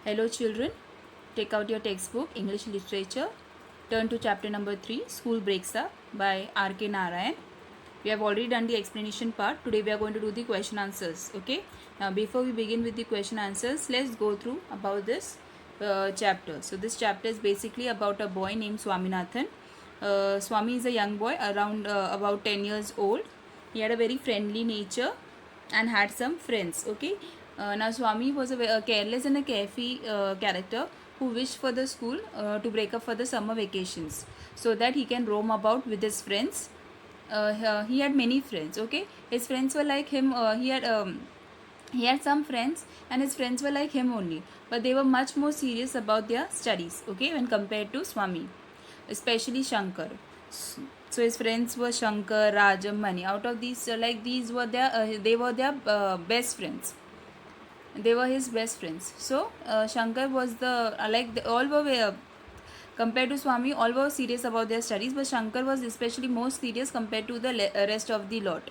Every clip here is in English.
Hello children, take out your textbook English Literature, turn to chapter number 3 School Breaks Up by R.K. Narayan. We have already done the explanation part. Today we are going to do the question answers. Okay. Now before we begin with the question answers, let's go through about this chapter. So this chapter is basically about a boy named Swaminathan. Swami is a young boy around about 10 years old. He had a very friendly nature and had some friends. Okay. Now Swami was a careless and a carefree character who wished for the school to break up for the summer vacations so that he can roam about with his friends. He had many friends. Okay, his friends were like him. He had some friends and his friends were like him only, but they were much more serious about their studies. Okay, when compared to Swami, especially Shankar. So his friends were Shankar, Rajam, Mani. Out of these, these were their best friends. They were his best friends. So Shankar was all were compared to Swami, all were serious about their studies, but Shankar was especially most serious compared to the rest of the lot.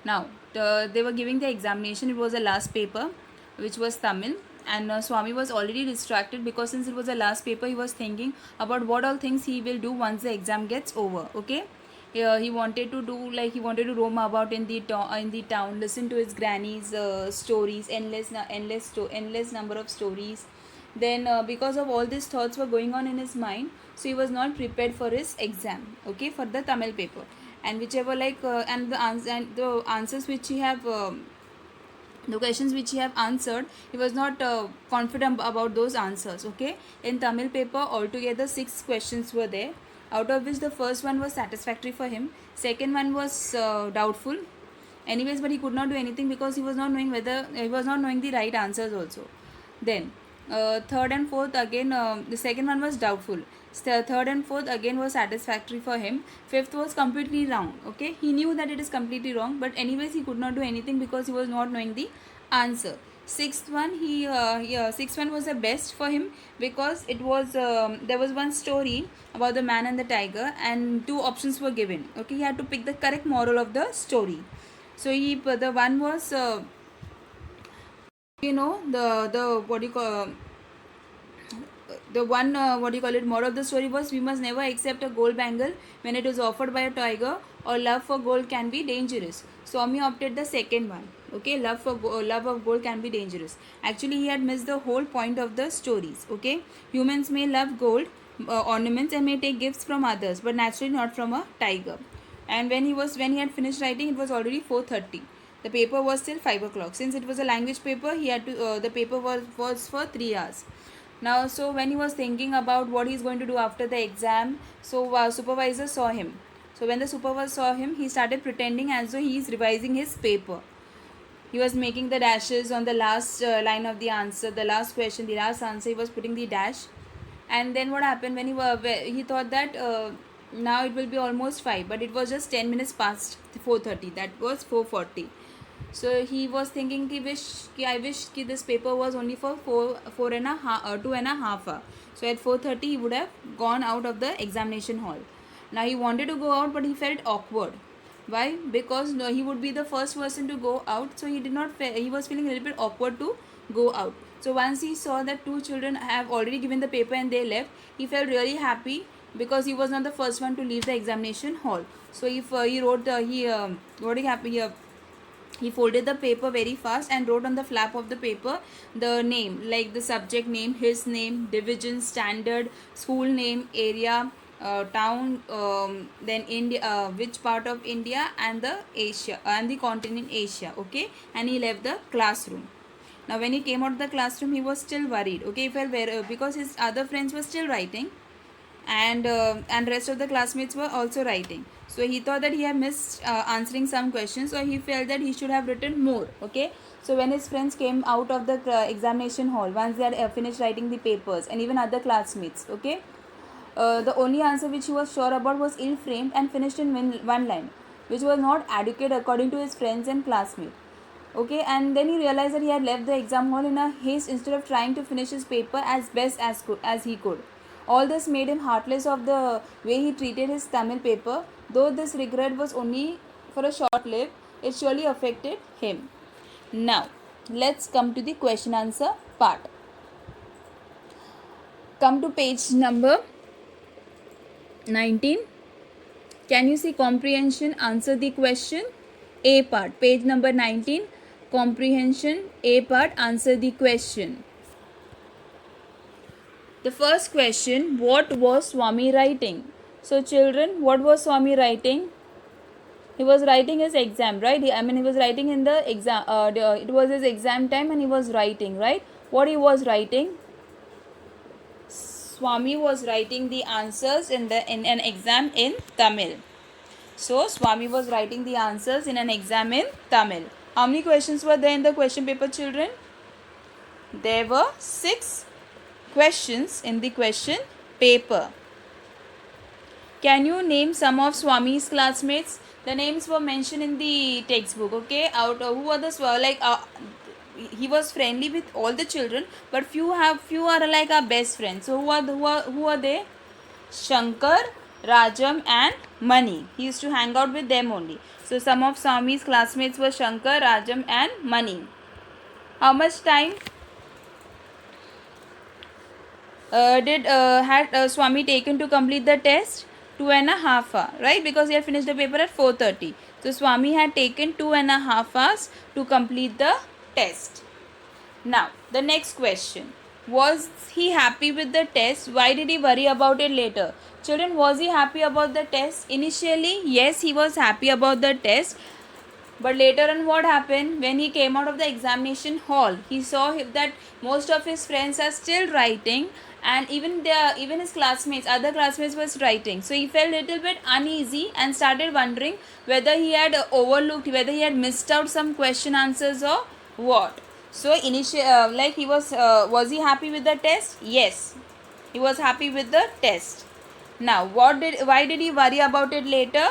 Now they were giving the examination. It was the last paper, which was Tamil, and Swami was already distracted because since it was the last paper, he was thinking about what all things he will do once the exam gets over. Okay, he wanted to do he wanted to roam about in the town, listen to his granny's stories, endless number of stories. Then because of all these thoughts were going on in his mind, so he was not prepared for his exam. Okay, for the Tamil paper, and whichever and the answers which he have the questions which he have answered, he was not confident about those answers. Okay, in Tamil paper altogether 6 questions were there, out of which the first one was satisfactory for him, second one was doubtful anyways, but he could not do anything because he was not knowing the right answers also. Then third and fourth again, the second one was doubtful, third and fourth again was satisfactory for him, fifth was completely wrong. Okay, he knew that it is completely wrong, but anyways he could not do anything because he was not knowing the answer. Sixth one was the best for him because it was there was one story about the man and the tiger and 2 options were given. Okay, he had to pick the correct moral of the story. So the one was the what do you call the one what do you call it moral of the story was, we must never accept a gold bangle when it is offered by a tiger, or love for gold can be dangerous. Swami opted the second one. Okay, love of gold can be dangerous. Actually he had missed the whole point of the stories. Okay, humans may love gold ornaments and may take gifts from others, but naturally not from a tiger. And when he had finished writing, it was already 4:30. The paper was still 5 o'clock. Since it was a language paper, he had to the paper was for 3 hours. Now, so when he was thinking about what he's going to do after the exam, so supervisor saw him. So when the supervisor saw him, he started pretending as though he is revising his paper. He was making the dashes on the last line of the answer, the last question, the last answer. He was putting the dash. And then what happened when he thought that now it will be almost 5, but it was just 10 minutes past 4:30. That was 4:40. So he was thinking I wish this paper was only for 2.5 hours. So at 4:30 he would have gone out of the examination hall. Now he wanted to go out, but he felt awkward. Why? Because no, he would be the first person to go out, so he did not. He was feeling a little bit awkward to go out. So once he saw that 2 children have already given the paper and they left, he felt really happy because he was not the first one to leave the examination hall. So if he wrote the what happened here. He folded the paper very fast and wrote on the flap of the paper the name, like the subject name, his name, division, standard, school name, area, town, then India, which part of India, and the Asia and the continent Asia. Okay, and he left the classroom. Now when he came out of the classroom, he was still worried. Okay, he felt very because his other friends were still writing, and rest of the classmates were also writing. So he thought that he had missed answering some questions, so he felt that he should have written more. Okay, so when his friends came out of the examination hall, once they had finished writing the papers, and even other classmates, okay, the only answer which he was sure about was ill framed and finished in one line, which was not adequate according to his friends and classmates. Okay, and then he realized that he had left the exam hall in a haste instead of trying to finish his paper as best as he could. All this made him heartless of the way he treated his Tamil paper. Though this regret was only for a short life, it surely affected him. Now, let's come to the question answer part. Come to page number 19. Can you see comprehension? Answer the question. A part. Page number 19. Comprehension. A part. Answer the question. The first question, what was Swami writing? So children, what was Swami writing? He was writing his exam, right? He was writing in the exam. It was his exam time and he was writing, right? What he was writing? Swami was writing the answers in an exam in Tamil. So Swami was writing the answers in an exam in Tamil. How many questions were there in the question paper, children? There were 6 questions in the question paper. Can you name some of Swami's classmates? The names were mentioned in the textbook. Okay, who were the he was friendly with all the children, but few are like our best friends. So who are they? Shankar, Rajam and Mani. He used to hang out with them only. So some of Swami's classmates were Shankar, Rajam and Mani. How much time had Swami taken to complete the test? 2.5 hours, right? Because he had finished the paper at 4:30. So Swami had taken 2.5 hours to complete the test. Now, the next question. Was he happy with the test? Why did he worry about it later? Children, was he happy about the test? Initially, yes, he was happy about the test. But later on, what happened? When he came out of the examination hall, he saw that most of his friends are still writing, and even his classmates, other classmates was writing. So he felt a little bit uneasy and started wondering whether he had overlooked, whether he had missed out some question answers or what. So he was he happy with the test? Yes, he was happy with the test. Now, why did he worry about it later?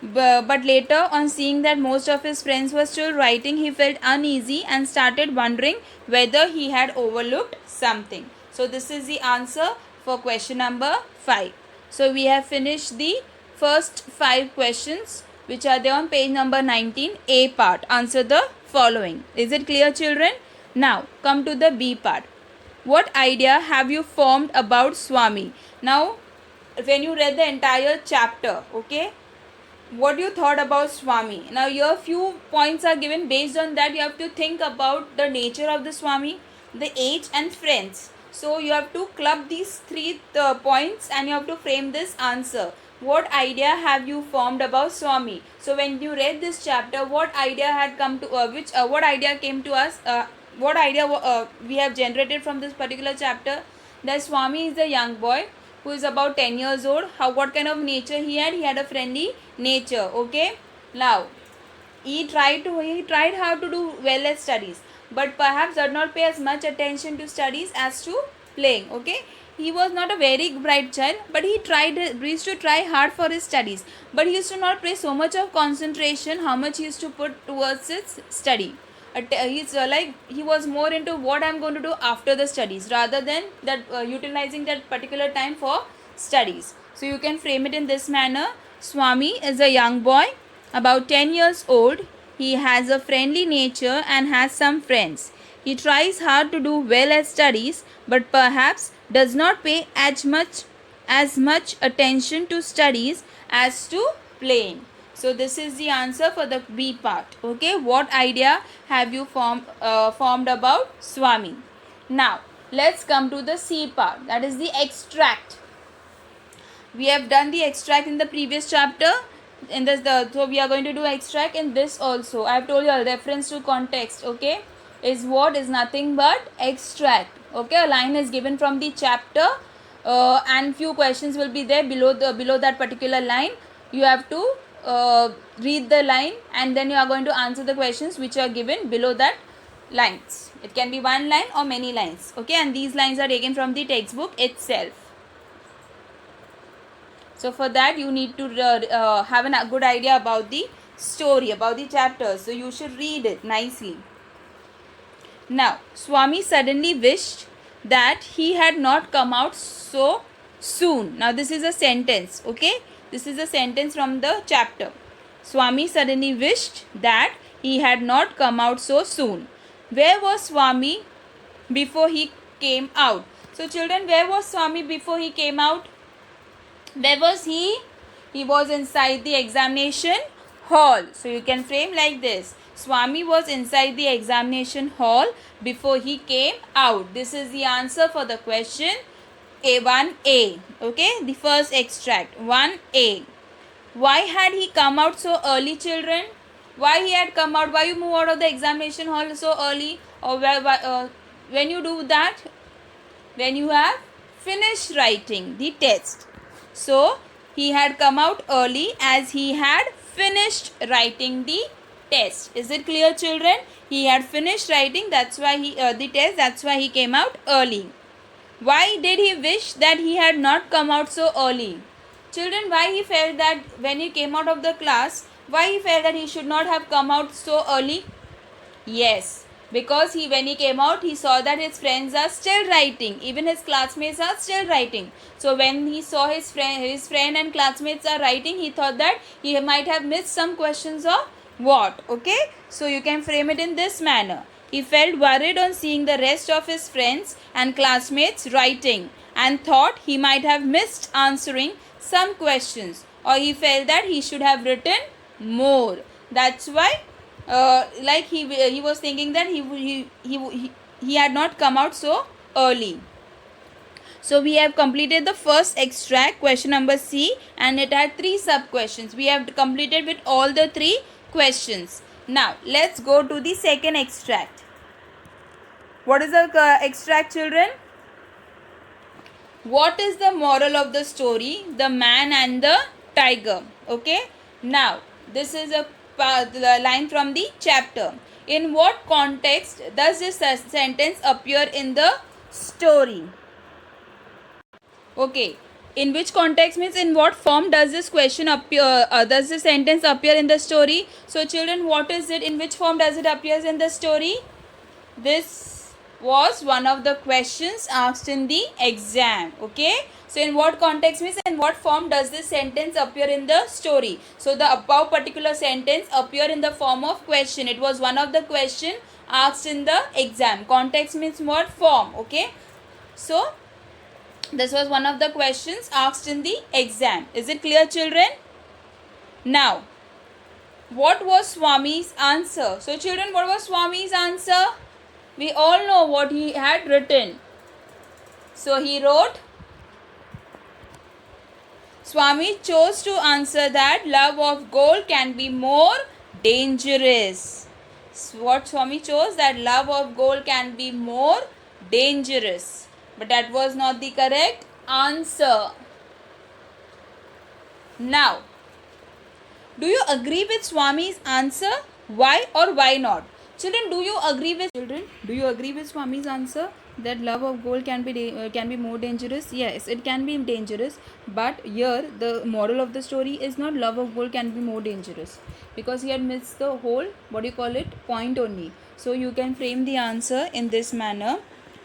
But later on, seeing that most of his friends were still writing, he felt uneasy and started wondering whether he had overlooked something. So this is the answer for question number 5. So we have finished the first 5 questions which are there on page number 19, A part. Answer the following. Is it clear, children? Now come to the B part. What idea have you formed about Swami? Now when you read the entire chapter, okay, what you thought about Swami? Now here few points are given. Based on that, you have to think about the nature of the Swami, the age and friends. So you have to club these 3 points and you have to frame this answer. What idea have you formed about Swami? So when you read this chapter, what idea had come to what idea came to us? What idea we have generated from this particular chapter? That Swami is a young boy who is about 10 years old. What kind of nature he had? He had a friendly nature. Okay, now he tried hard to do well at studies, but perhaps did not pay as much attention to studies as to playing. Okay, he was not a very bright child, but he used to try hard for his studies, but he used to not pay so much of concentration how much he used to put towards his study. He was more into what I'm going to do after the studies rather than that utilizing that particular time for studies. So you can frame it in this manner. Swami is a young boy about 10 years old. He has a friendly nature and has some friends. He tries hard to do well at studies, but perhaps does not pay as much attention to studies as to playing. So this is the answer for the B part. Okay, what idea have you formed about Swami? Now let's come to the C part, that is the extract. We have done the extract in the previous chapter. So we are going to do extract in this also. I have told you a reference to context. Okay, is what is nothing but extract. Okay, a line is given from the chapter and few questions will be there below that particular line. You have to read the line and then you are going to answer the questions which are given below that lines. It can be one line or many lines. Okay, and these lines are taken from the textbook itself. So for that you need to have a good idea about the story, about the chapters. So you should read it nicely. Now Swami suddenly wished that he had not come out so soon. Now this is a sentence. Okay, this is a sentence from the chapter. Swami suddenly wished that he had not come out so soon. Where was Swami before he came out? So children, where was Swami before he came out? Where was he? He was inside the examination hall. So you can frame like this. Swami was inside the examination hall before he came out. This is the answer for the question A1A. Okay, the first extract 1A. Why had he come out so early, children? Why he had come out? Why you move out of the examination hall so early? Or when you do that, when you have finished writing the test. So he had come out early as he had finished writing the test. Is it clear, children? He had finished writing, that's why the test, that's why he came out early. Why did he wish that he had not come out so early? Children, why he felt that when he came out of the class, why he felt that he should not have come out so early? Yes, because when he came out, he saw that his friends are still writing. Even his classmates are still writing. So when he saw his friend and classmates are writing, he thought that he might have missed some questions or what. Okay, so you can frame it in this manner. He felt worried on seeing the rest of his friends and classmates writing and thought he might have missed answering some questions, or he felt that he should have written more. That's why like he was thinking that he had not come out so early. So we have completed the first extract, question number C, and it had 3 sub questions. We have completed with all the 3 questions. Now let's go to the second extract. What is the extract, children? What is the moral of the story? The man and the tiger. Okay. Now this is a line from the chapter. In what context does this sentence appear in the story? Okay. In which context means in what form does this question appear? Does this sentence appear in the story? So children, what is it? In which form does it appear in the story? This was one of the questions asked in the exam. Okay. So in what context means in what form does this sentence appear in the story? So the above particular sentence appear in the form of question. It was one of the question asked in the exam. Context means what? Form. Okay. So this was one of the questions asked in the exam. Is it clear, children? Now, what was Swami's answer? So children, what was Swami's answer? We all know what he had written. So he wrote, Swami chose to answer that love of gold can be more dangerous. So what Swami chose? That love of gold can be more dangerous. But that was not the correct answer. Now, do you agree with Swami's answer? Why or why not? Children, do you agree with Swami's answer that love of gold can be more dangerous? Yes, it can be dangerous, but here the moral of the story is not love of gold can be more dangerous, because he had missed the whole point only. So you can frame the answer in this manner.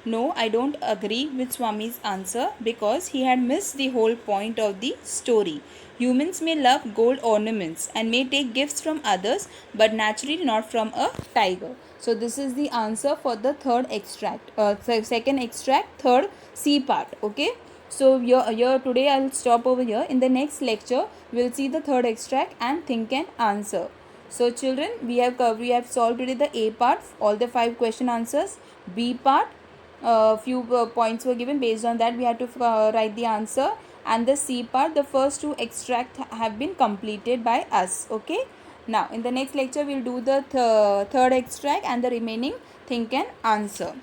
No, I don't agree with Swami's answer because he had missed the whole point of the story. Humans may love gold ornaments and may take gifts from others, but naturally not from a tiger. So this is the answer for the third extract, second extract, third C part. Okay. So here today I'll stop over here. In the next lecture, we'll see the third extract and think and answer. So children, we have solved today the A part, all the 5 question answers. B part, few points were given. Based on that, we had to write the answer. And the C part, the first 2 extract have been completed by us. Okay. Now in the next lecture, we'll do the third extract and the remaining think and answer.